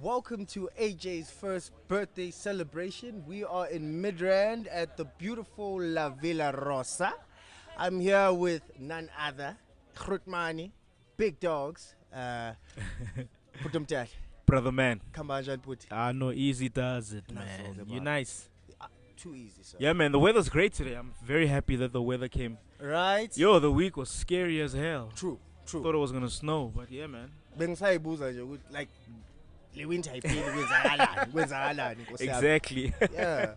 welcome to AJ's first birthday celebration. We are in Midrand at the beautiful La Villa Rosa. I'm here with none other, Grootmani, Big Dogs, Putumtat, Brother man. Kambanjan Puti. No, easy does it, Nice man. talk You're about nice. Too easy, sir. Yeah, man, the weather's great today. I'm very happy that the weather came. Right? Yo, the week was scary as hell. True. Thought it was gonna snow, but yeah, man. Bengisayibuza nje ukuthi like le winter ipheli kwenzakalani Nkosi yami. Exactly. Yeah.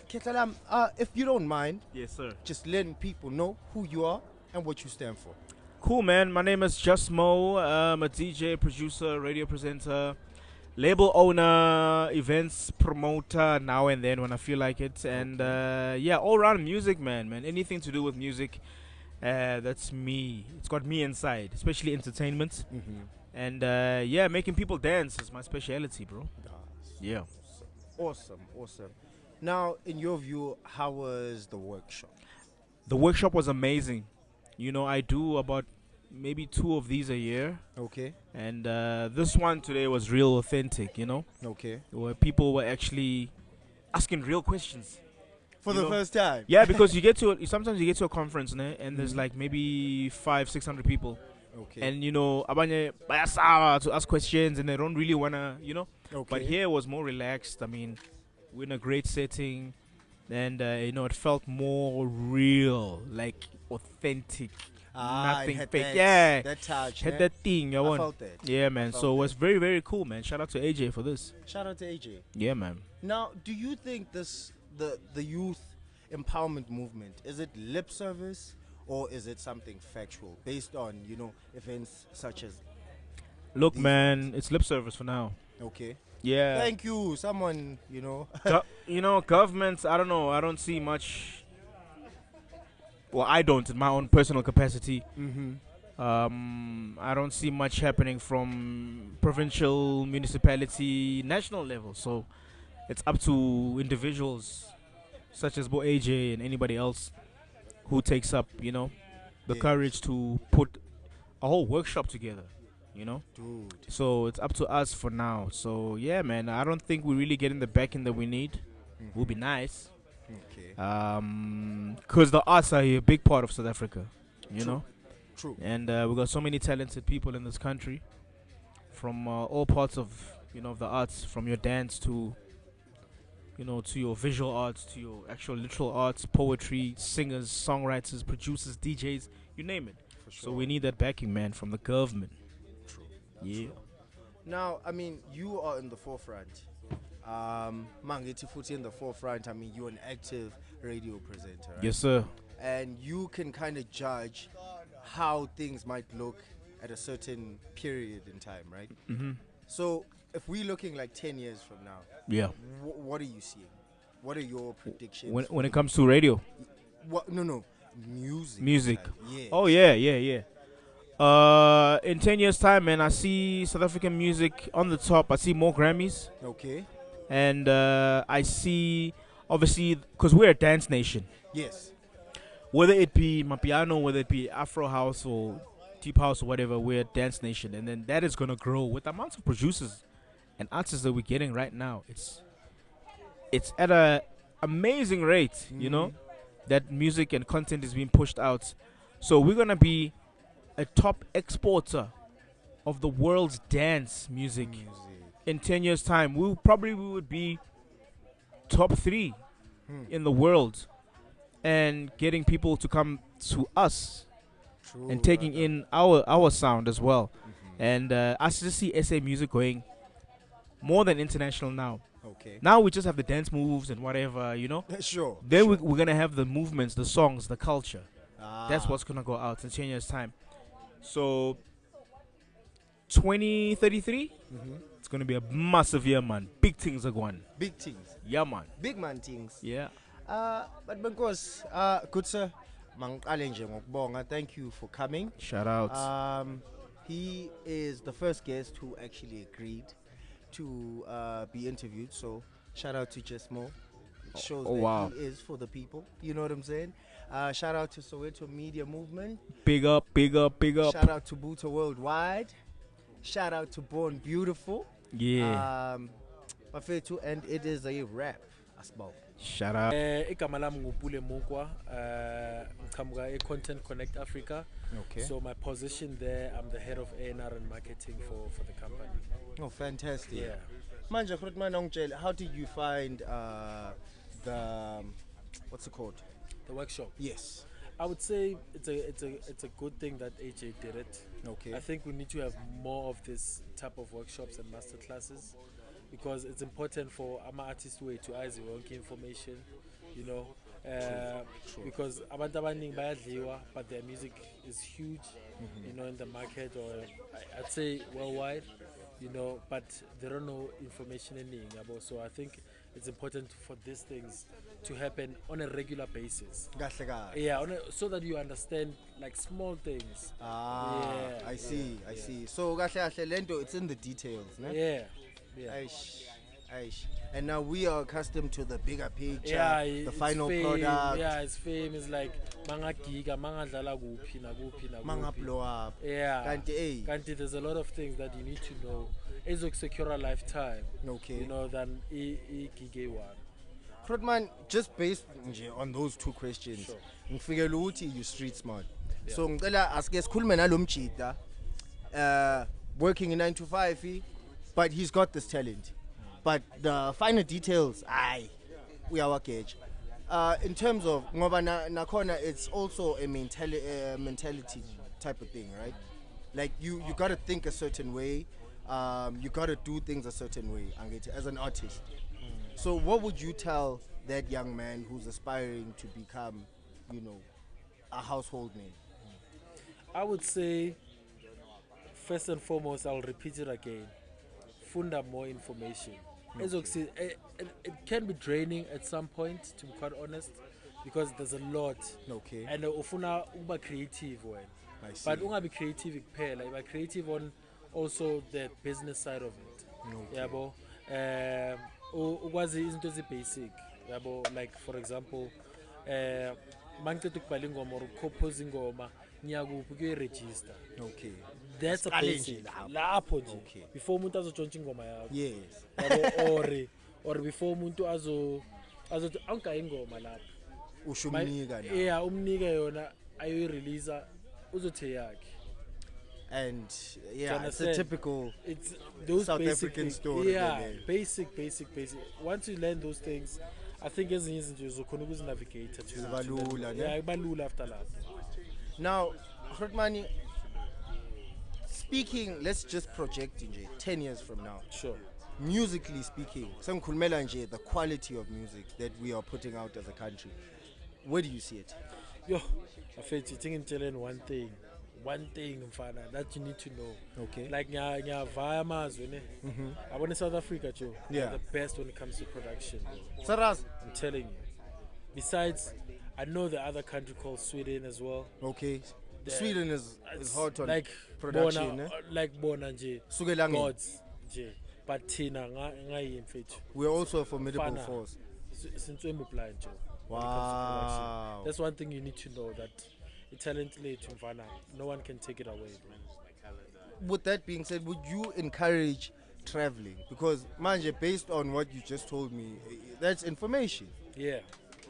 Ketlalam, if you don't mind, Yes, sir. just letting people know who you are and what you stand for. Cool, man. My name is Just Mo. I'm a DJ, producer, radio presenter, label owner, events promoter now and then when I feel like it. And yeah, all around music, man. Anything to do with music, that's me. It's got me inside, especially entertainment. Mm-hmm. And yeah, making people dance is my specialty, bro. Yeah. Awesome. Now, in your view, how was the workshop? The workshop was amazing. You know, I do about maybe 2 of these a year. Okay. And this one today was real authentic, you know, Okay. where people were actually asking real questions. For You the know? first time. Yeah, because sometimes you get to a conference, and there's like maybe 500-600 people. Okay. And, you know, abanye bayasawa to ask questions and they don't really want to, you know. okay. But here it was more relaxed. I mean, we're in a great setting. And, you know, it felt more real, like authentic. it nothing had fake. that, Yeah. that touch. Had eh? that thing. I I want. felt that. Yeah, man. Felt So it that. was very, very cool, man. Shout out to AJ for this. Shout out to AJ. Yeah, man. Now, do you think the youth empowerment movement, is it lip service or is it something factual based on, you know, events such as Look, These man, it's lip service for now. okay? Yeah. Thank you, someone, you know. You know, governments, I don't know. I don't see much. Well, I don't in my own personal capacity. Mm-hmm. I don't see much happening from provincial, municipality, national level. So it's up to individuals such as Bo AJ and anybody else who takes up, you know, the Yeah. courage to put a whole workshop together, you know. Dude. So it's up to us for now. So yeah, man, I don't think we're really getting the backing that we need. Will be nice. Okay. Because the arts are a big part of South Africa, you True. know. True. And we got so many talented people in this country, from all parts of, you know, the arts, from your dance to, you know, to your visual arts, to your actual literal arts, poetry, singers, songwriters, producers, DJs, you name it. For sure. So we need that backing, man, from the government. True. Yeah. Now, I mean, you are in the forefront. Mangiti Futi in the forefront. I mean, you're an active radio presenter, right? Yes, sir. And you can kind of judge how things might look at a certain period in time, right? Mm-hmm. So, if we're looking like 10 years from now, Yeah. what are you seeing? What are your predictions? When it comes to radio, What? No. Music. Music. Yeah. oh yeah. In 10 years' time, man, I see South African music on the top. I see more Grammys, Okay. and I see, obviously, because we're a dance nation. Yes. Whether it be Mapiano, whether it be Afro House or Deep House or whatever, we're a dance nation, and then that is gonna grow with the amounts of producers and artists that we're getting right now. It's at a amazing rate, you know, that music and content is being pushed out. So we're gonna be a top exporter of the world's dance music. In 10 years' time. We would be top 3 in the world, and getting people to come to us True. and taking in our sound as well. And I just see SA music going more than international now. Okay. Now we just have the dance moves and whatever, you know. Sure. Then sure. we're gonna have the movements, the songs, the culture. That's Ah. what's gonna go out in 10 years' time. So 2033, it's gonna be a massive year, man. Big things are going. Big things. Yeah, man. Big man things. Yeah. But because good sir, mangiqale nje ngokubonga. Thank you for coming. Shout out. He is the first guest who actually agreed to be interviewed. So shout out to Jesmo. It shows that wow. he is for the people. You know what I'm saying? Shout out to Soweto Media Movement. Big up. Shout out to Buta Worldwide. Shout out to Born Beautiful. Yeah. Bafethu, and it is a rap as well. Shout out. Igama lami nguPule Mokoa, ngiqhamuka e-Content Connect Africa. Okay. So my position there, I'm the head of A&R and marketing for the company. Oh, fantastic. Yeah. Manje Grootman Ongtshele, how did you find the what's it called? The workshop. Yes. I would say it's a good thing that AJ did it. Okay. I think we need to have more of this type of workshops and master classes because it's important for our artists to ask the information, you know. True. Because abantu abaningi bayadliwa, but their music is huge, you know, in the market or I'd say worldwide, you know, but they don't know information eningi about. So I think it's important for these things to happen on a regular basis. Kahle kahle. Yeah, so that you understand like small things. Yeah, I see. So kahle kahle lento, it's in the details, ne? Yeah. Aish. And now we are accustomed to the bigger picture, Yeah, the it's final fame. product. Yeah, it's fame. It's like manga giga, manga dlala kuphi na kuphi na Manga kuphi. blow up. Yeah. Kanti, Kanti, there's a lot of things that you need to know. It's to secure a lifetime. Okay. You know, than gig one. Grootman, just based nje on those two questions, Sure. ngifikela ukuthi you street smart. Yeah. So ngicela asike sikhulume nalomjida working in 9 to 5, but he's got this talent. But the finer details, uyawagauge. In terms of ngoba nakhona, it's also a mentality type of thing, right? Like you got to think a certain way, you got to do things a certain way, angithi, as an artist. So what would you tell that young man who's aspiring to become, you know, a household name? I would say, first and foremost, I'll repeat it again. Funda more information. It can be draining at some point, to be quite honest, because there's a lot. Okay. And ufuna uba creative when. I see. But unga be creative kuphela, iba creative on also the business side of it. Okay. Yabo. Ukwazi izinto ezi-basic. Yabo, like for example, mangiceda ukubhala ingoma or compose ingoma, ngiyakuphi kuyi-register. Okay. That's a Siqale basic. nje lapho. Lapho nje. Okay. Before umuntu azotshontsha ingoma yakho. Yes. Yabo, or before umuntu azothi awungayi ingoma lapho. Ushumnika now. Yeah, umnike yona ayoyi-release uzothe yakhe. And Do yeah, you it's a understand? typical It's those South basic African things. story. Yeah, Lele. basic. Once you learn those things, I think ezinye izinto uzokhona ukuzinavigate Ziba lula, ne? Yeah, iba lula after lapho. Now, Grootmani, speaking, let's just project nje 10 years from now. Sure. Musically speaking, sengikhulumela nje the quality of music that we are putting out as a country. Where do you see it? Yo, afethi ngitshele one thing mfana that you need to know. Okay. Like ngiyavaya amazwe ne. I want South Africa, Joe. Yeah. The best when it comes to production. Saras. I'm telling you. Besides, I know the other country called Sweden as well. Okay. The- Sweden is hot on like production. bona, like bona nje. Sukela nge. Gods nje. But thina ngayi mfethu. We're also a formidable Fana. force. Since we blind, Joe. When it comes to production. Wow. That's one thing you need to know, that the talent lethu mfana, no one can take it away, man. With that being said, would you encourage traveling? Because manje, based on what you just told me, that's information. Yeah,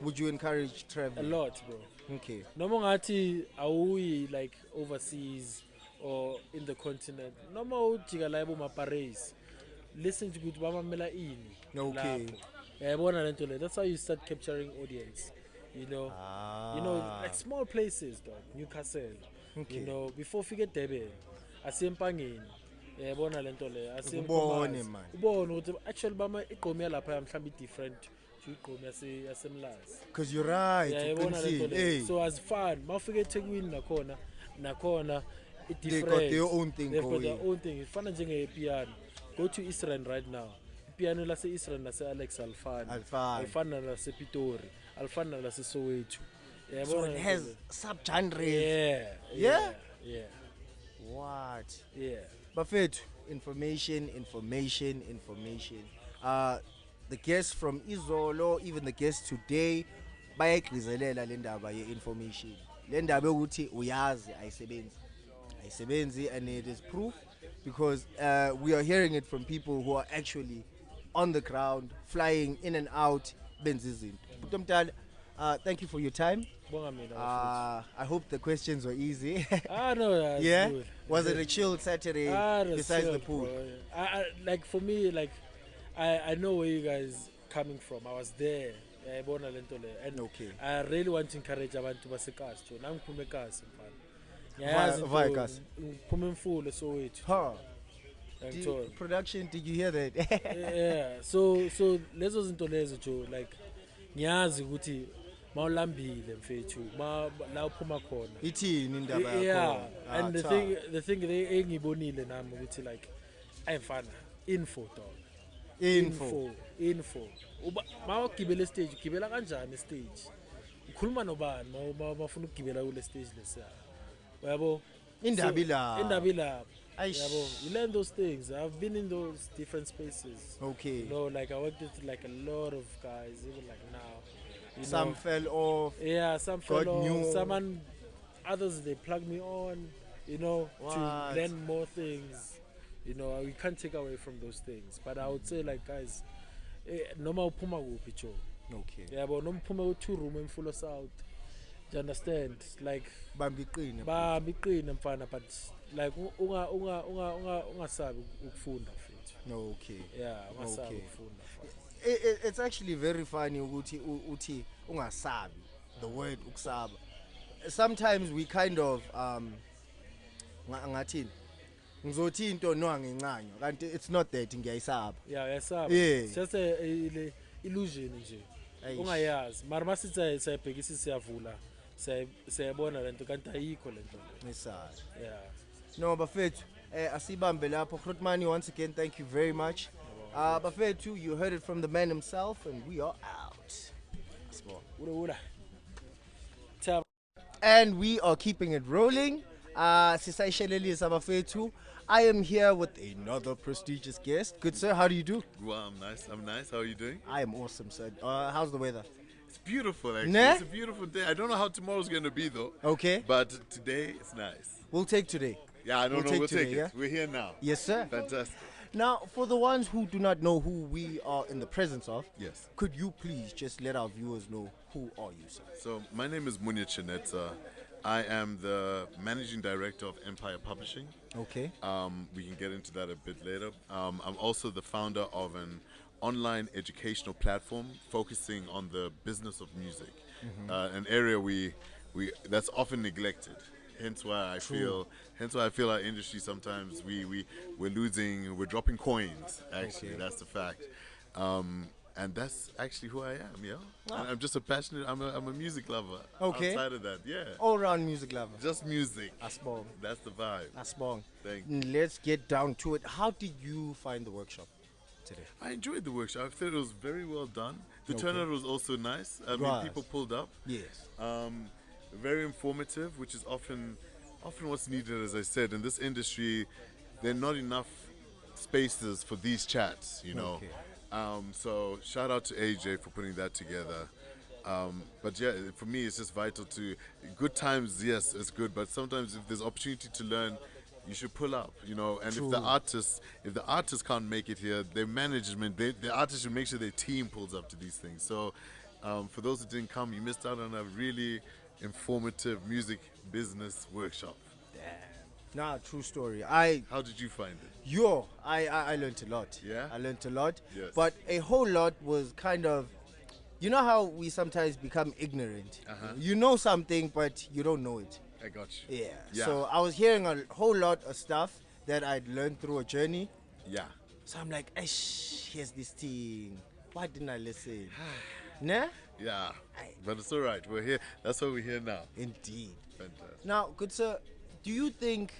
Would you encourage a traveling? lot, bro. Okay. Noma ngathi awuyi like overseas or in the continent. Noma ujika la ebomaparis. Listen to ukuthi bamamela ini. Okay. lapho. Yabona lento le. That's how you start capturing audience. You know, like small places, dog. Newcastle. Okay. You know, before fike Durban, asempangeni. Yabona lento le. Ubone, man. Ubone ukuthi actually bama igqomi lapha mhlawumbe different to igqomi yasemlazi. Because you're right. Yeah, You yabona can lento see. le. Hey, So as fun, mawufika eThekwini nakhona it they different. got their own thing They've got their going. own thing. Fana njenge piano. Go to Israel right now. Piano lase Israel nase Alex Alfani. Alfani. Alfani lase Pitori. Alfani lase Soweto. Yeah, So yabona it lento has le. sub-genres. Yeah. What? Yeah. Buffet, information. The guests from Izolo, even the guests today, bayayigcizelela le ndaba ye-information. Le ndaba yokuthi uyazi ayisebenzi. ayisebenzi, and it is proof because we are hearing it from people who are actually on the ground, flying in and out, benza izinto. Bhuti Omdala, thank you for your time. Bonga mina bafowethu. I hope the questions were easy. No, that's Yeah? good. Was it a chill Saturday That's besides the chilled, pool? bro. Like for me, like I know where you guys coming from. I was there. Yayibona le nto le. And Okay. I really want to encourage abantu baseKasi. Nami ngiphume eKasi mfana. Via Kasi. Ngiphume eMfule Soweto. Huh. Ngiyakuthola. Production, did you hear that? Yeah. So lezo zinto lezo Joe, like ngiyazi ukuthi mawulambile mfethu la uphuma khona. Ithini indaba yakho? Yeah. And Cha. the thing they engibonile nami ukuthi like ayifana info dog. Info. Uba mawugibela stage ugibela kanjani stage? Ukhuluma nobani mawufuna ukugibela kule stage lesiya. Uyabo? Indaba ilapho. Indaba ilapho. Aish. Yabo, you learn those things. I've been in those different spaces. Okay. You know, like I worked with like a lot of guys, even like now. You Some know, fell off. yeah, some got fell off, new. someone, others they plug me on, you know, What? to learn more things. You know, we can't take away from those things. But I would say like guys, noma uphuma kuphi Joe. Okay. Yeah, but noma uphuma ku2 room in Full South. Do you understand? Like Bambiqine. bamiqine mfana, but like ungasabi ukufunda mfethu. Okay. Yeah, ungasabi Okay. ukufunda mfana. It's actually very funny ukuthi uthi ungasabi, the word ukusaba. Sometimes we kind of ngathini ngizothi into no angencanyo kanti it's not that ngiyayisaba. Yeah, yasaba. Yeah. It's just a illusion nje. Aish. Ungayazi. Mara masithi sayibhekisa siyavula. Sayabona lento kanti ayikho lento. Ngisaba. Yeah. No, bafethu, asibambe lapho. Grootmani, once again, thank you very much. Bafethu, you heard it from the man himself, and we are out. Ula. And we are keeping it rolling. Sisayisheleli bafethu. I am here with another prestigious guest. Good sir, how do you do? Well, I'm nice. How are you doing? I am awesome, sir. How's the weather? It's beautiful, actually. Nah? It's a beautiful day. I don't know how tomorrow's going to be, though. Okay, But today, it's nice. we'll take today. Yeah, I don't know. take We'll today, take yeah? it. We're here now. Yes, sir. Fantastic. Now, for the ones who do not know who we are in the presence of, Yes. could you please just let our viewers know who are you, sir? So, my name is Munya Chanetsa. I am the managing director of Empire Publishing. Okay. We can get into that a bit later. I'm also the founder of an online educational platform focusing on the business of music, an area we that's often neglected. Hence why I feel our industry sometimes we're dropping coins. Actually, Okay. that's the fact. And that's actually who I am, yeah. Ah. I'm just I'm a music lover. Okay. Outside of that, yeah. All-round music lover. Just music. Asbong. That's the vibe. Asbong. Thank Let's get down to it. How did you find the workshop today? I enjoyed the workshop. I thought it was very well done. The Okay. turnout was also nice. I mean, Was. people pulled up. Yes. Very informative, which is often what's needed, as I said. In this industry, there are not enough spaces for these chats, you know. Okay. So shout out to AJ for putting that together. But yeah, for me, it's just vital to good times. Yes, it's good, but sometimes if there's opportunity to learn, you should pull up, you know. And True. if the artists can't make it here, their management, the artists should make sure their team pulls up to these things. So for those who didn't come, you missed out on a really informative music business workshop. Nah, true story. I How did you find it? I learned a lot. Yeah? I learned a lot. Yes. But a whole lot was kind of, you know how we sometimes become ignorant. Uh-huh. You know something, but you don't know it. I got you. Yeah. Yeah. So I was hearing a whole lot of stuff that I'd learned through a journey. Yeah. So I'm like, here's this thing. Why didn't I listen? Nah? Yeah. But it's all right. We're here. That's why we're here now. Indeed. Fantastic. Now, good sir, do you think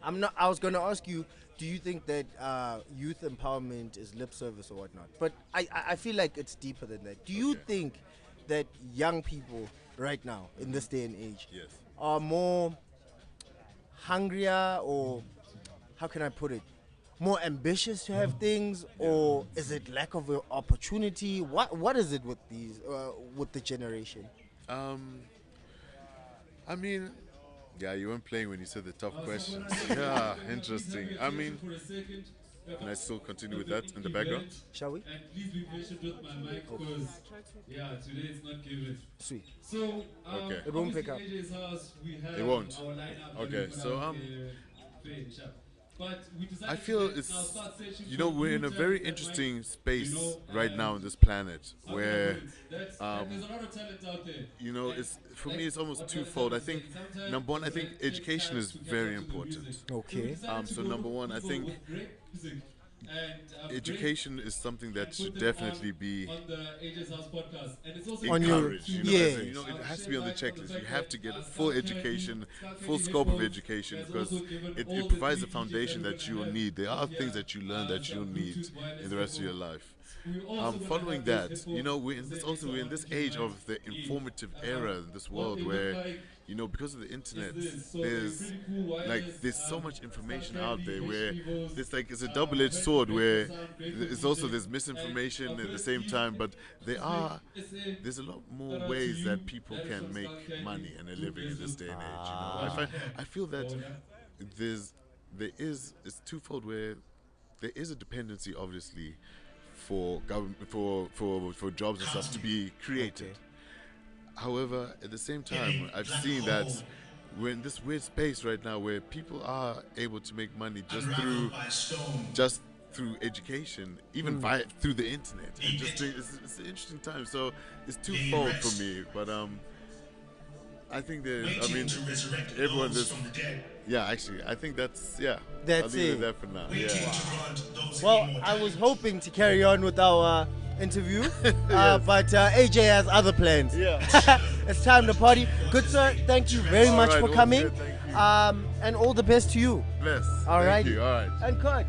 I was gonna ask you, do you think that youth empowerment is lip service or whatnot? But I feel like it's deeper than that. Do you Okay. think that young people right now in this day and age Yes. are more hungrier, or how can I put it, more ambitious to have things, or is it lack of opportunity? What is it with these with the generation? I mean, Yeah, you weren't playing when you said the tough questions. Yeah, interesting. I mean, can I still continue with that in the background? Shall we? And please be patient with my mic because, yeah, today it's not given. Sweet. So, Okay. It won't pick up. AJ's house, we have It won't. our lineup. Okay, and so, finish up. But we decided I feel to it's, now start searching you know, for we're in a new very talent that interesting might, space right now on this planet how can I where, put it? There's a lot of talent out there. you know, it's for me, it's almost twofold. I think, number one, I think education is very important. Okay. So number one, I think education is something that should definitely be on the AJ's House podcast, and it's also On your- encouraged. You know, yeah. as in, you know, it has to be on the checklist. You have to get full education, full scope of education, because it provides a foundation that you will need. There are things that you learn that you'll need in the rest of your life. Following that, you know, we're in this age of the informative era in this world where, you know, because of the internet, there's so much information out there where it's a double-edged sword where there's misinformation at the same time, but there's a lot more ways that people can make money and a living in this day and age. You know, I feel that it's twofold where there is a dependency, obviously, for government for jobs and stuff to be created. However, at the same time, I've seen that we're in this weird space right now where people are able to make money just through education, even through the internet. And it's an interesting time. So it's twofold for me, but I think everyone is. Yeah, actually, I think that's That's I'll leave it. there for now. Yeah. Well, I was hoping to carry on with our interview, but AJ has other plans. Yeah. It's time to party. Good sir, thank you very All much right, for all coming. good, thank you. And all the best to you. Bless. All right. Thank you. All right. And good.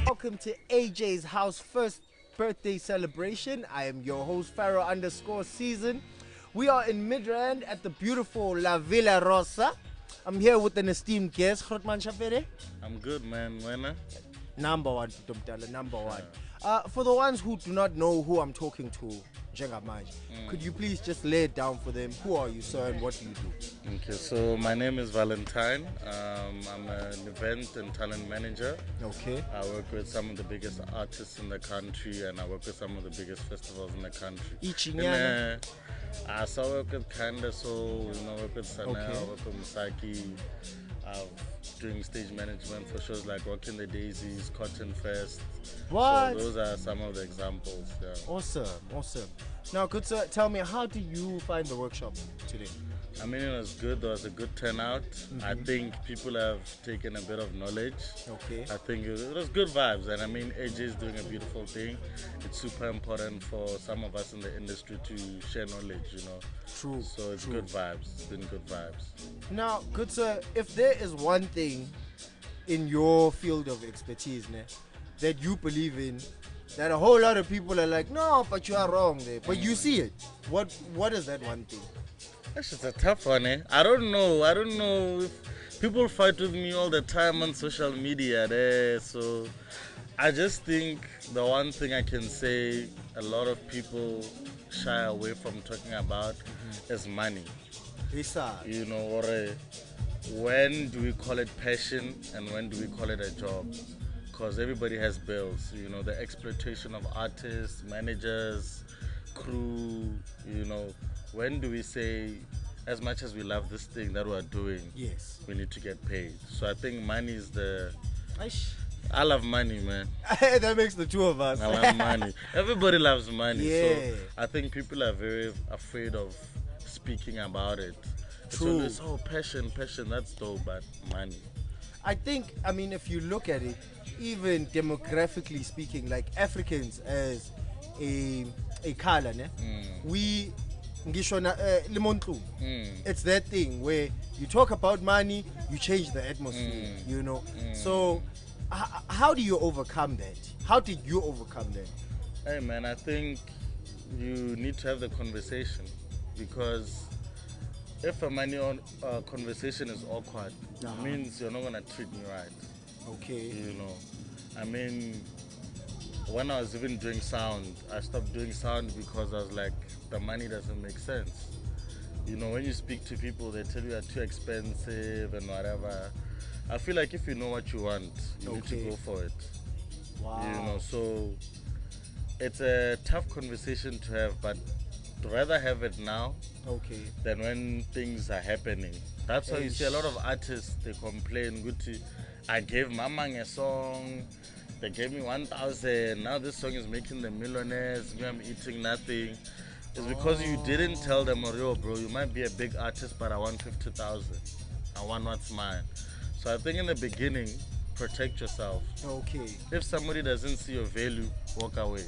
Welcome to AJ's house first birthday celebration. I am your host, Pharaoh_season. We are in Midrand at the beautiful La Villa Rosa. I'm here with an esteemed guest, Grootman Shafere. I'm good, man. Wena? Number one, Tumtala, number one. For the ones who do not know who I'm talking to, Njengamanje, could you please just lay it down for them? Who are you, sir, and what do you do? Okay, so my name is Valentine. I'm an event and talent manager. Okay. I work with some of the biggest artists in the country, and I work with some of the biggest festivals in the country. Ichinyana. I also work with Kanda, so I work with Sana, Okay. I work with Misaki. I'm doing stage management for shows like Rockin' the Daisies, Cotton Fest. What? So those are some of the examples. Yeah. Awesome, awesome. Now, good sir, tell me, how did you find the workshop today? I mean, it was good. There was a good turnout. I think people have taken a bit of knowledge. Okay. I think it was good vibes. And I mean, AJ is doing a beautiful thing. It's super important for some of us in the industry to share knowledge, True. So it's good vibes. It's been good vibes. Now, good sir, if there is one thing in your field of expertise that you believe in, that a whole lot of people are like, no, but you are wrong there, but you see it, what is that one thing? That's just a tough one, eh? I don't know if people fight with me all the time on social media there. So I just think the one thing I can say a lot of people shy away from talking about is money. Or when do we call it passion and when do we call it a job? Because everybody has bills, the exploitation of artists, managers, crew, when do we say, as much as we love this thing that we're doing, Yes. we need to get paid? So I think money is Aish. I love money, man. That makes the two of us. I love money. Everybody loves money. Yeah. So I think people are very afraid of speaking about it. True. So it's passion, that's dope, but money. I think, if you look at it, even demographically speaking, like Africans as a color, we ngisho lemon clue. It's that thing where you talk about money, you change the atmosphere, So how do you overcome that? How did you overcome that? Hey man, I think you need to have the conversation, because if a money conversation is awkward, it means you're not gonna treat me right. Okay. I mean, when I was even doing sound, I stopped doing sound because I was like, the money doesn't make sense. You know, when you speak to people, they tell you are too expensive and whatever. I feel like if you know what you want, you need to go for it. Wow. You know, so it's a tough conversation to have, but I'd rather have it now than when things are happening. That's why you see a lot of artists, they complain, Guti, I gave Mamang a song, they gave me 1,000, now this song is making them millionaires, me I'm eating nothing. It's because you didn't tell them, oh, yo, bro, you might be a big artist, but I want 50,000. I want what's mine. So I think in the beginning, protect yourself. If somebody doesn't see your value, walk away.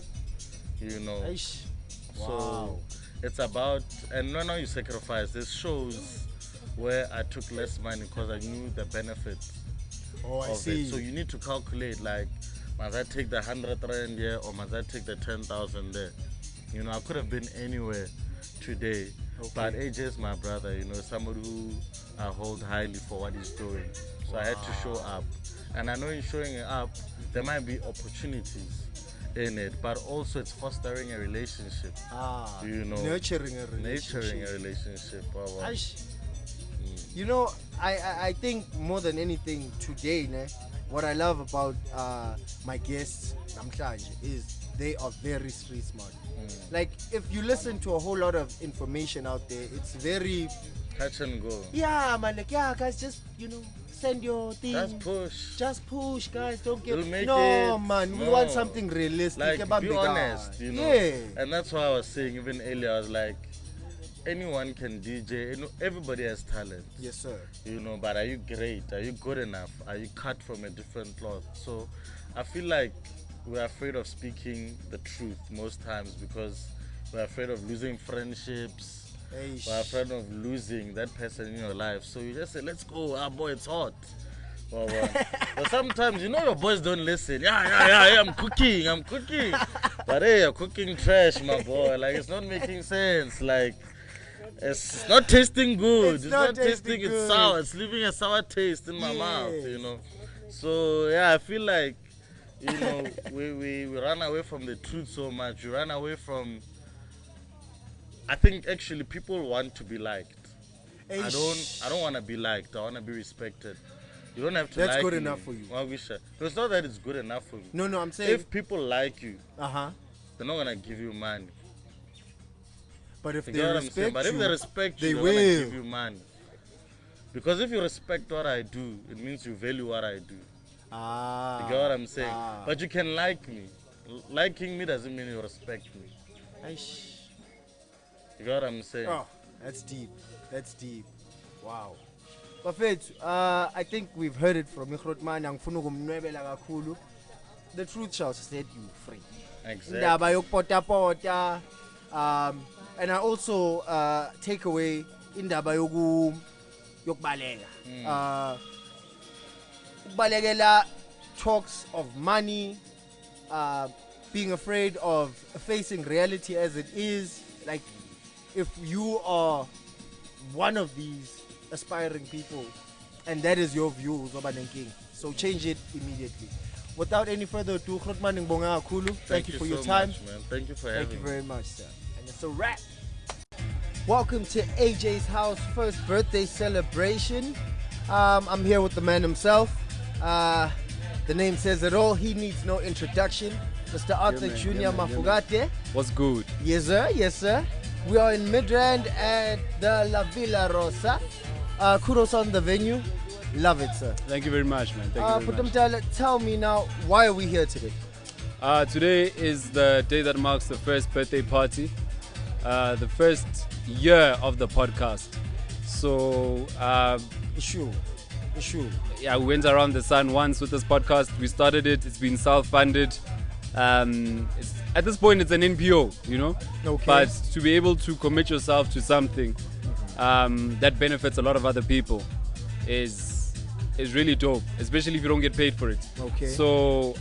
You know. So it's about, and no, you sacrifice. There's shows where I took less money because I knew the benefit I see. it. So you need to calculate, like, must I take the 100 rand here or must I take the 10,000 there? You know, I could have been anywhere today, but AJ is my brother, you know, somebody who I hold highly for what he's doing. So I had to show up. And I know in showing it up, there might be opportunities in it, but also it's fostering a relationship. You know, nurturing a relationship. You know, I think more than anything today, what I love about my guests, namhlanje, is they are very street smart. Like, if you listen to a whole lot of information out there, it's very touch and go. Yeah, man, like, yeah, guys, just, you know, send your thing. Just push, guys. Don't get man. We want something realistic. Like, be honest, you know. And that's why I was saying even earlier, I was like, anyone can DJ. You know, everybody has talent. Yes, sir. You know, but are you great? Are you good enough? Are you cut from a different cloth? So I feel like we're afraid of speaking the truth most times because we're afraid of losing friendships. We're afraid of losing that person in your life. So you just say, let's go. Boy, it's hot. But sometimes, you know, your boys don't listen. Yeah, I'm cooking. But hey, you're cooking trash, my boy. Like, it's not making sense. Like, it's not tasting good. It's not tasting good. It's sour. It's leaving a sour taste in my mouth, you know. So, yeah, I feel like, you know, we run away from the truth so much. We run away from... I think actually people want to be liked. I don't want to be liked. I want to be respected. You don't have to like me. That's good enough for you. It's not that it's good enough for you. No, I'm saying... If people like you, they're not going to give you money. But if they respect you, if they respect you, they they're will going to give you money. Because if you respect what I do, it means you value what I do. You get what I'm saying? But you can like me. Liking me doesn't mean you respect me. You get what I'm saying? Oh, that's deep. That's deep. Wow. Perfect. I think we've heard it from Mikrotman. The truth shall set you free. Exactly. And I also take away indaba yokbalega. Balegela talks of money, being afraid of facing reality as it is. Like, if you are one of these aspiring people and that is your view, so change it immediately. Without any further ado, thank you for your time. Much, man. Thank you for having me. Thank you very much, sir. And it's a wrap. Welcome to AJ's house first birthday celebration. I'm here with the man himself. The name says it all. He needs no introduction. Mr. Arthur Jr. Mafokate. What's good? Yes, sir. Yes, sir. We are in Midrand at the La Villa Rosa. Kudos on the venue. Love it, sir. Thank you very much, man. Thank you very much. Tell me now, why are we here today? Today is the day that marks the first birthday party, the first year of the podcast. So, Issue. Yeah, we went around the sun once with this podcast. We started it. It's been self-funded. At this point, it's an NPO, you know. Okay. But to be able to commit yourself to something that benefits a lot of other people is really dope, especially if you don't get paid for it. Okay. So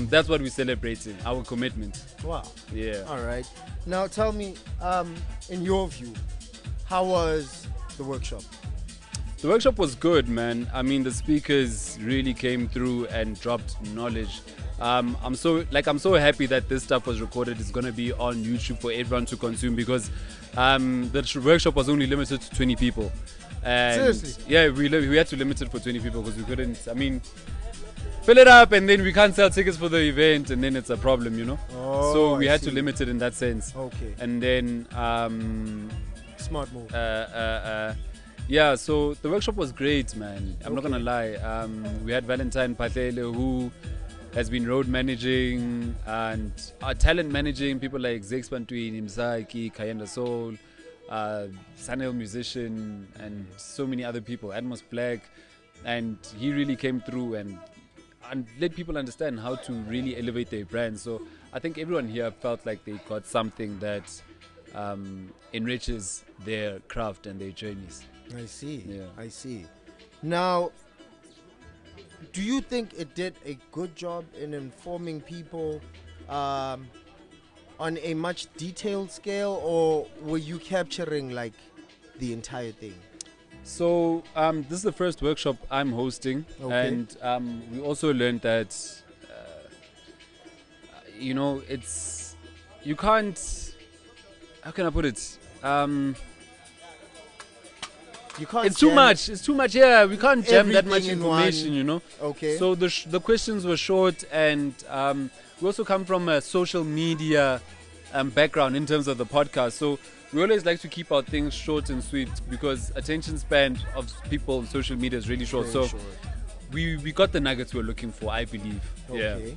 that's what we're celebrating, our commitment. Wow. Yeah. All right. Now tell me, in your view, how was the workshop? The workshop was good, man. I mean, the speakers really came through and dropped knowledge. I'm so happy that this stuff was recorded. It's gonna be on YouTube for everyone to consume because the workshop was only limited to 20 people. And Seriously? yeah, we had to limit it for 20 people because we couldn't. I mean, fill it up and then we can't sell tickets for the event and then it's a problem, you know. Oh, So we I had see. to limit it in that sense. Okay. And then Smart move. yeah, so the workshop was great, man. I'm not gonna lie. We had Valentine Emphahlele, who has been road managing and talent managing people like Zexpantwini, Msaki, Kayenda Soul, Sanel musician, and so many other people. Atmos Black, and he really came through and let people understand how to really elevate their brand. So I think everyone here felt like they got something that enriches their craft and their journeys. I see. Yeah. I see. Now, do you think it did a good job in informing people on a much detailed scale, or were you capturing like the entire thing? So this is the first workshop I'm hosting, Okay. and we also learned that you know, it's you can't. How can I put it? You can't. It's too jam much. It's too much. Yeah, we can't jam that much everything in information, one. you know. Okay. So the questions were short, and we also come from a social media background in terms of the podcast. So we always like to keep our things short and sweet because attention span of people on social media is really short. Very so short. we got the nuggets we're looking for, I believe. Yeah. Okay.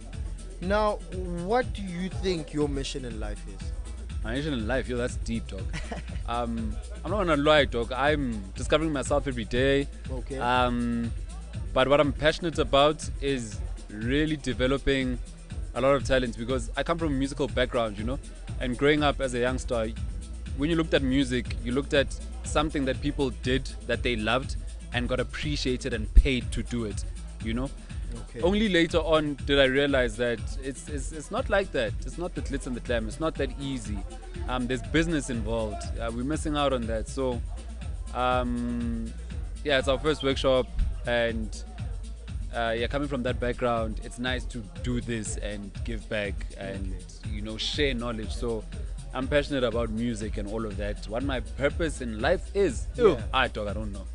Now, what do you think your mission in life is? My mission in life, yo, that's deep, dog. I'm not gonna lie, dog. I'm discovering myself every day. Okay. But what I'm passionate about is really developing a lot of talent because I come from a musical background, you know. And growing up as a youngster, when you looked at music, you looked at something that people did that they loved and got appreciated and paid to do it, you know. Okay. Only later on did I realize that it's not like that. It's not the glitz and the glam. It's not that easy. There's business involved. We're missing out on that. So, yeah, it's our first workshop, and yeah, coming from that background, it's nice to do this and give back and you know share knowledge. So, I'm passionate about music and all of that. What my purpose in life is, Yeah. I don't know.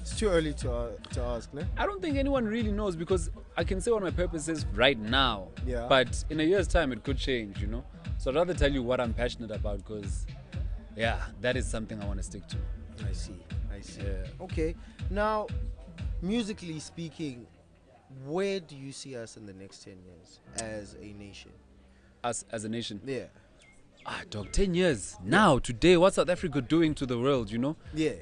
It's too early to ask, no? I don't think anyone really knows because I can say what my purpose is right now. Yeah. But in a year's time, it could change, you know. So I'd rather tell you what I'm passionate about because, yeah, that is something I want to stick to. I see. Yeah. Okay. Now, musically speaking, where do you see us in the next 10 years as a nation? Us as a nation. Yeah. Dog, 10 years. Now, today, what's South Africa doing to the world, you know? Yeah.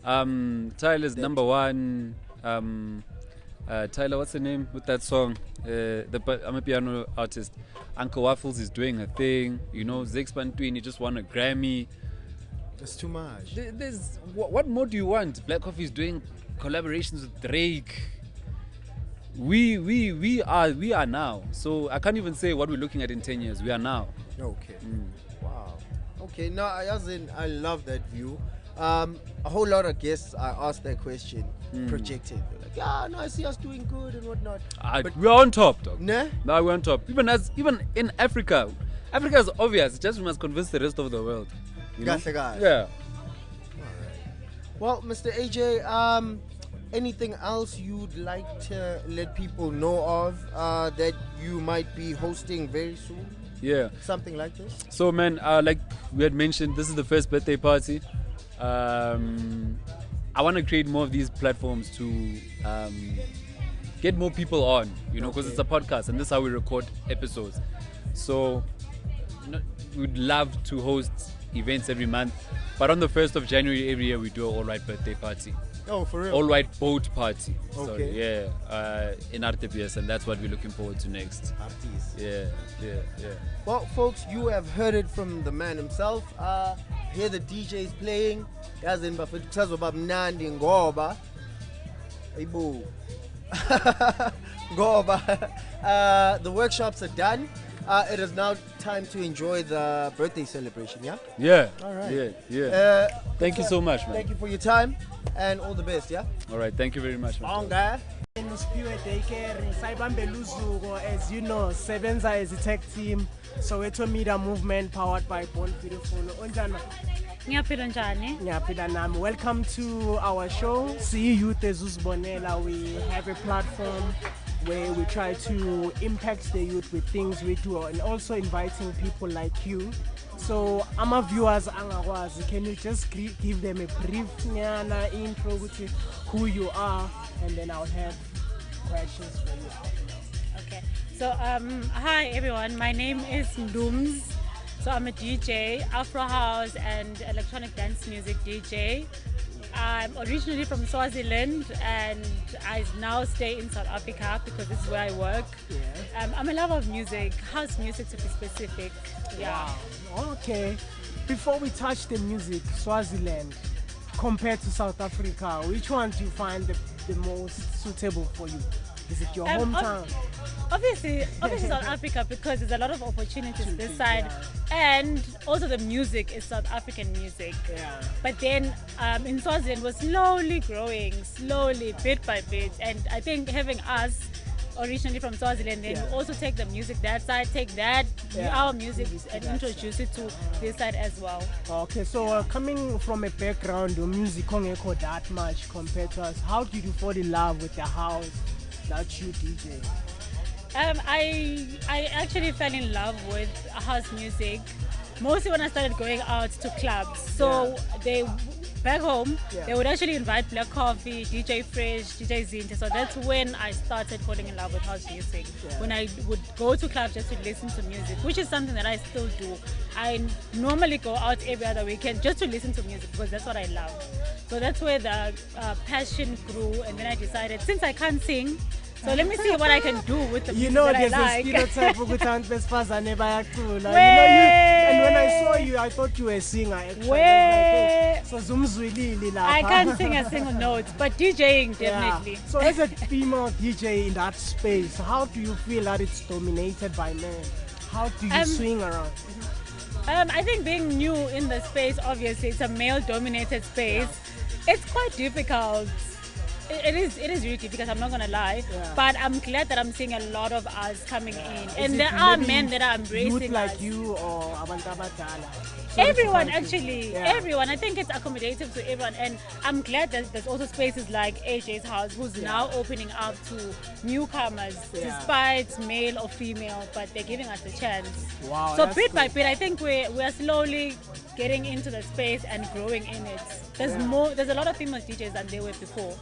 Tyler's number one. Tyler, what's the name with that song? I'm a piano artist. Uncle Waffles is doing a thing. You know, Zexpantwini just won a Grammy. It's too much. There's what more do you want? Black Coffee is doing collaborations with Drake. We are now. So I can't even say what we're looking at in 10 years. We are now. Okay. Wow. Okay. Now, I love that view. A whole lot of guests I asked that question, projected. They're like, yeah, no, I see us doing good and whatnot. But We're on top, dog. nah. No, we're on top. Even in Africa. Africa is obvious. Just we must convince the rest of the world. You know? Kahle. Yeah. Well, Mr. AJ, anything else you'd like to let people know of that you might be hosting very soon? Yeah. Something like this? So, man, like we had mentioned, this is the first birthday party. I want to create more of these platforms to get more people on, you know, because it's a podcast and this is how we record episodes. So, we'd love to host events every month, but on the 1st of January every year we do an all-white birthday party. Oh, for real? All-white boat party. Okay. Sorry, yeah, in RTPS, and that's what we're looking forward to next. Artist. Yeah. Well, folks, you have heard it from the man himself. Here the DJ's playing. Yazi bafuthazo babnandi ngoba. Ibu. Ngoba. The workshops are done. It is now time to enjoy the birthday celebration, yeah? Yeah. All right. Yeah. Uh, Thank you so much, man. Thank you for your time. and all the best, yeah? All right, thank you very much. Long guy. Usphiwe Daycare sayibambela uzuko, as you know, sebenza as a tech team, Soweto Media Movement powered by Born Beautiful. Onjana Ngiyaphila njani? ngiyaphila nami. Welcome to our show. See Youth ezuzibonela. We have a platform where we try to impact the youth with things we do, and also inviting people like you. So, our viewers, can you just give them a brief intro with who you are, and then I'll have questions for you. Okay. So, hi everyone. My name is Ndums. So, I'm a DJ, Afro House and electronic dance music DJ. I'm originally from Swaziland and I now stay in South Africa because this is where I work. Yeah. I'm a lover of music, house music to be specific. Yeah. Wow. Okay. Before we touch the music, Swaziland compared to South Africa, which one do you find the most suitable for you? Is it your hometown? Obviously South Africa, because there's a lot of opportunities this side, and also the music is South African music. Yeah. But then in Swaziland was slowly growing, bit by bit, and I think having us originally from Swaziland, then we also take the music that side, take that our music and introduce it to this side as well. Okay, so coming from a background, the music don't that much compared to us. How did you fall in love with the house that you DJ? I actually fell in love with house music mostly when I started going out to clubs. So they back home, they would actually invite Black Coffee, DJ Fresh, DJ Zinta. So that's when I started falling in love with house music. When I would go to clubs just to listen to music, which is something that I still do. I normally go out every other weekend just to listen to music because that's what I love. So that's where the passion grew, and then I decided, since I can't sing, so let me see what I can do with the music that I like. You know, there's a stereotype ukuthi besifazane bayacula. And when I saw you, I thought you were a singer. Actually. So zumzwilili lapha. I can't sing a single note, but DJing definitely. Yeah. So as a female DJ in that space, how do you feel that it's dominated by men? How do you swing around? I think being new in the space, obviously it's a male-dominated space. It's quite difficult. It is really difficult, I'm not gonna lie, but I'm glad that I'm seeing a lot of us coming in, and there are men that are embracing youth like us. you or abantu abadala. Everyone actually, everyone. I think it's accommodative to everyone, and I'm glad that there's also spaces like AJ's house, who's now opening up to newcomers, despite male or female, but they're giving us a chance. Wow. So bit by bit, I think we're slowly getting into the space and growing in it. There's a lot of female DJs than there were before.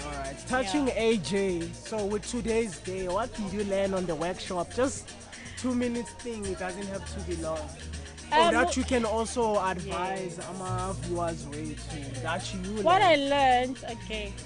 Alright, touching AJ, so with today's day, what did you learn on the workshop? Just 2 minutes thing, it doesn't have to be long. That you can also advise our viewers way to that you what I learned,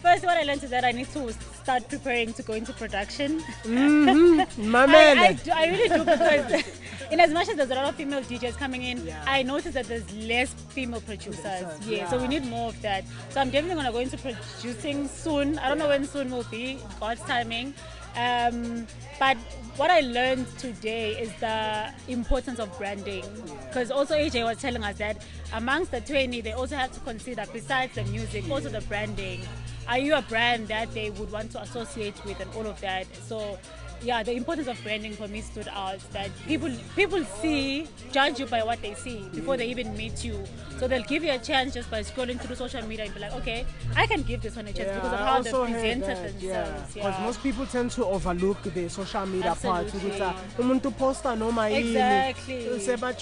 first what I learned is that I need to start preparing to go into production. My man. I really do, because in as much as there's a lot of female DJs coming in, I noticed that there's less female producers. So we need more of that. So I'm definitely going to go into producing soon. I don't know when soon will be, God's timing. But what I learned today is the importance of branding, because also AJ was telling us that amongst the 20 they also have to consider, besides the music, also the branding. Are you a brand that they would want to associate with and all of that? So the importance of branding for me stood out, that people judge you by what they see before they even meet you. So they'll give you a chance just by scrolling through social media and be like, okay, I can give this one a chance because of how they presented themselves. Because most people tend to overlook the social media part. Exactly. Poster noma Exactly. business because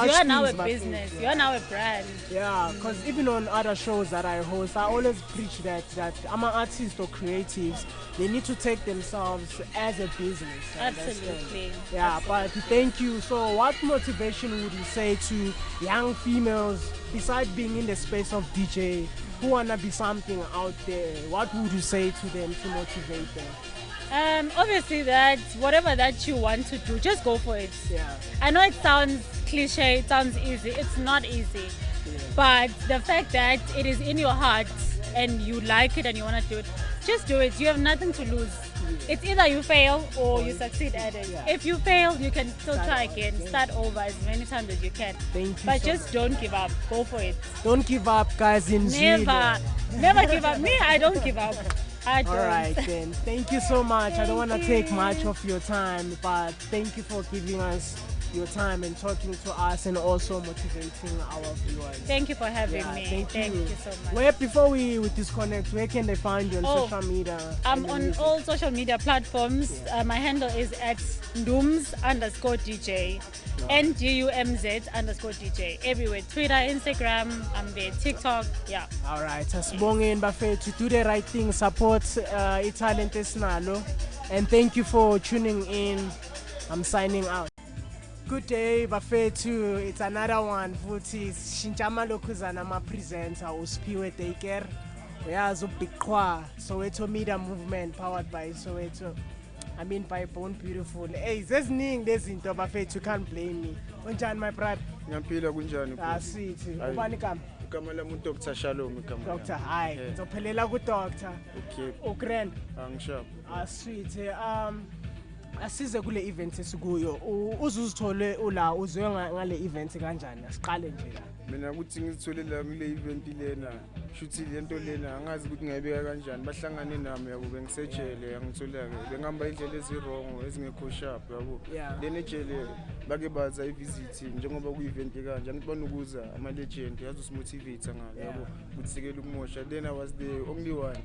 you are now a business, you are now a brand. Yeah, because even on other shows that I host, I always preach that I'm an artist or creatives, they need to take themselves as a business. Absolutely. Yeah, but thank you. So what motivation would you say to young females, besides being in the space of DJ, who want to be something out there? What would you say to them to motivate them? Obviously that whatever that you want to do, just go for it. I know it sounds cliche, it sounds easy. It's not easy. But the fact that it is in your heart and you like it and you want to do it, just do it. You have nothing to lose. It's either you fail or you succeed at it. If you fail, you can still try again, start over as many times as you can. Thank you. But so just don't give up. Go for it. Don't give up, guys. In Never give up. Me, I don't give up. I don't. All right, then. Thank you so much. I don't want to Thank take you. much of your time, but thank you for giving us your time and talking to us and also motivating our viewers. Thank you for having me. Thank you. so much. Where, before we disconnect, where can they find you on social media? I'm and on music? all social media platforms. My handle is at ndums_DJ. NDUMZ_DJ. Everywhere. Twitter, Instagram, I'm there. TikTok. Yeah. All right. Asibongeni bafethu, do the right thing, support talent esinalo, and thank you for tuning in. I'm signing out. Good day bafethu, it's another one futhi shintsha lokhuzana ama presenter uSphiwe Taker. Uyazi uBigqwa, Soweto Media Movement powered by Soweto. I mean by Born Beautiful. Hey, zeziningi lezinto bafethu, you can't blame me. Unjani my brother? Ngiyaphila kunjani? Sweet. Ubani igama? Igama lami Dr. Shalom igama. Doctor, hayi. Ngizophelela ku doctor. Okay. Ugrand. Angisho. Sweet. Asize kule event esikuyo. Uzuzithole ula uzwe ngale event kanjani? Asiqale nje la. Mina ukuthi ngizithole la kule event lena, shuthi lento lena angazi ukuthi ngayibeka kanjani. Bahlangane nami yabo bengisejele yangithola ke. Bengihamba indlela ezirongo ezingekho sharp yabo. Lena ejele bake baza ivisit njengoba ku event kanje ngibona ukuza ama legend yazosimotivate ngalo yabo. Kusikela ukumosha. Then I was the only one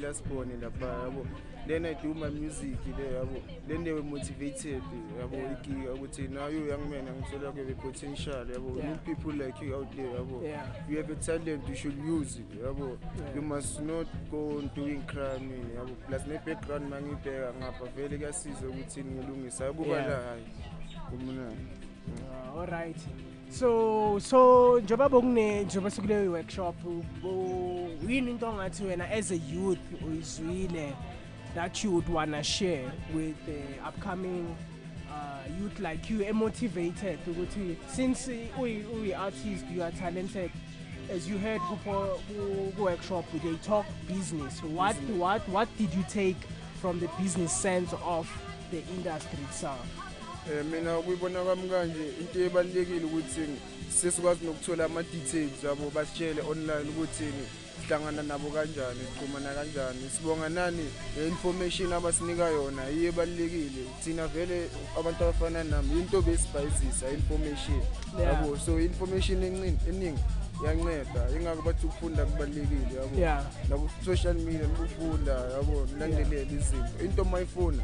last born lapha yabo. Then I do my music there yabo. Then they were motivated yabo ukuthi now you young man ngithola ke potential yabo. You need people like you out there yabo. You have a talent, you should use it yabo. You must not go on doing crime yabo. Plus ne background mangibheka ngapha vele kuyasiza ukuthi ngilungisa kuba la hayi. All right. So njoba bokune njoba sikule workshop yini into ngathi wena as a youth uyizwile that you would want to share with the upcoming youth like you, motivated ukuthi since we artist, you are talented, as you heard ku workshop they talk business. What did you take from the business sense of the industry itself? Mina ukubona kwami kanje into ebalekile ukuthi sesikwazi nokuthola ama details yabo basitshele online ukuthi sihlangana nabo kanjani, siqhumana kanjani, sibonga nani, information abasinika yona iye balekile. Thina vele abantu abafana nami into besibhayisisa information yabo, so information eningi yanceda ingakho bathi ukufunda kubalekile yabo. Nabo social media ukufunda yabo, landelela izinto into mayifuna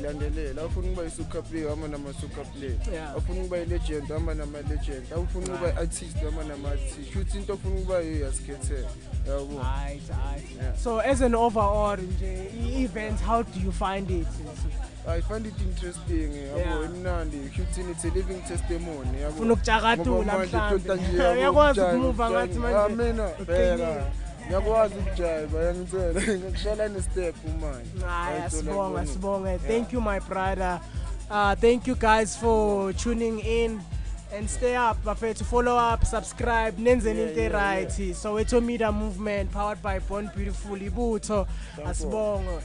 landelela. Awufuna ukuba i-soccer player ama nama-soccer player, awufuna ukuba i-legend ama nama-legend, awufuna ukuba i-artist ama nama-artist. Shuthi into ofuna ukuba yazikhethela yabo. So as an overall nje event, how do you find it? I find it interesting yabo, emnandi. Shuthi it's a living testimony yabo. Ufuna ukujakadula mhlawumbe uyakwazi ukumove ngathi manje. Mina phela ngiyakwazi ukujiva yangicela ngikushela ne-step manje. Sibonga. Thank you my brother. Thank you guys for tuning in and stay up bafethu, follow up, subscribe, nenzeni into right. Soweto Media Movement powered by Born Beautiful ibutho. Asibonga.